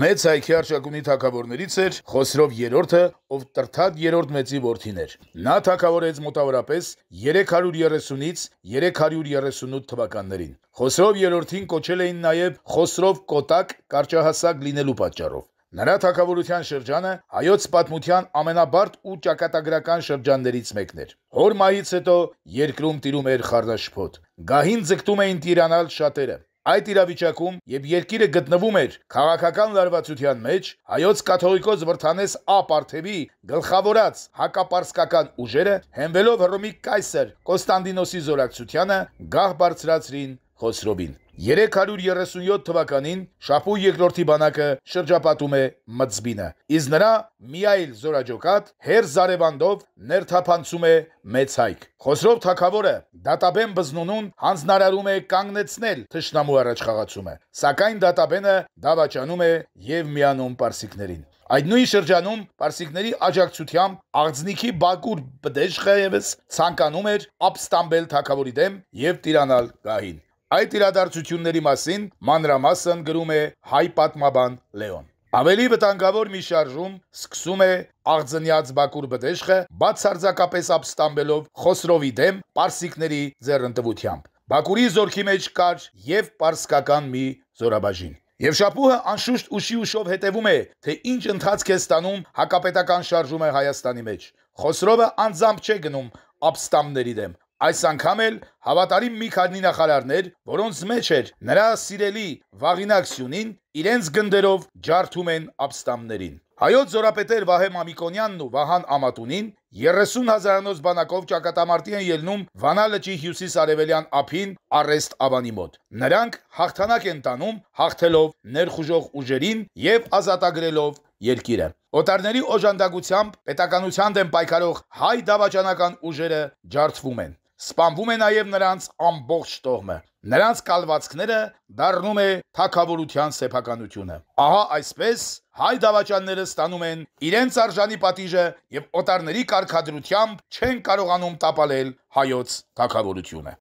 Մեծ հայքի արշակունի թագավորներից էր Խոսրով III, ով Տրթատ III մեծի որդին էր։ Նա թագավորեց մոտավորապես 330-ից 338 թվականներին։ Խոսրով III-ին կոչել էին նաև Խոսրով Կոտակ կարճահասակ լինելու պատճառով։ Նրա թագավորության շրջանը հայոց պատմության ամենաբարդ ու ճակատագրական շրջաններից մեկն էր։ Հոր մահից հետո երկրում տիրում էր խառնաշփոթ։ Գահին ձգտում էին տիրանալ շատերը։ Այդ իրավիճակում, երբ երկիրը գտնվում էր քաղաքական լարվածության մեջ, հայոց կաթողիկոս Վրթանես Պարթևի գլխավորած հակապարսկական ուժերը, հենվելով Հռոմի կայսր Կոստանդինոսի զորակցությանը, գահ բարձրացրին Խոսրովին։ 337 թվականին Շապու II բանակը շրջապատում է Մծբինը, իսկ նրա միայլ զորաջոկատ Հեր Զարևանդով ներթափանցում է Մեծ հայք։ Խոսրով թագավորը Դատաբեն բզնունուն հանձնարարում է կանգնեցնել թշնամու առաջխաղացումը, սակայն Դատաբենը դավաճանում է եւ միանում պարսիկներին։ Այդ նույն շրջանում պարսիկների աջակցությամբ Աղձնիքի Բակուր Բդեշխը ևս ցանկանում էր ապստամբել թագավորի դեմ եւ տիրանալ գահին։ Այդ իրադարձությունների մասին մանրամասն գրում է հայ պատմաբան Լեոն։ Ավելի վտանգավոր մի շարժում սկսում է Աղձնյաց Բակուր Բդեշխը բացարձակապես ապստամբելով Խոսրովի դեմ պարսիկների ձեռնտվությամբ։ Բակուրի զորքի մեջ կար եւ պարսկական մի զորաբաժին։ Եվ Շապուհը անշուշտ ուշի ուշով հետևում է, թե ինչ ընթացք է ստանում հակապետական շարժումը Հայաստանի մեջ։ Խոսրովը անձամբ չէ գնում ապստամբների դեմ։ Այս անգամ էլ հավատարիմ մի քանի նախարարներ, որոնց մեջ էր նրա սիրելի Վաղինակ Սյունին, իրենց գնդերով ջարդում են ապստամբներին։ Հայոց զորապետեր Վահե Մամիկոնյանն ու Վահան Ամատունին 30,000-անոց բանակով ճակատամարտի են ելնում Վանա լճի հյուսիս-արևելյան ափին Առեստ Ավանի մոտ։ Նրանք հաղթանակ են տանում, հաղթելով ներխուժող ուժերին եւ ազատագրելով երկիրը։ Օտարների օժանդակությամբ պետականության դեմ պայքարող հայ դավաճանական ուժերը ջարդվում են։ Սպանվում է նաև նրանց ամբողջ տոհմը։ Նրանց կալվածքները դառնում է թագավորության սեփականությունը։ Ահա այսպես հայ դավաճանները ստանում են իրենց արժանի պատիժը եւ օտարների կարգադրությամբ չեն կարողանում տապալել հայոց թագավորությունը։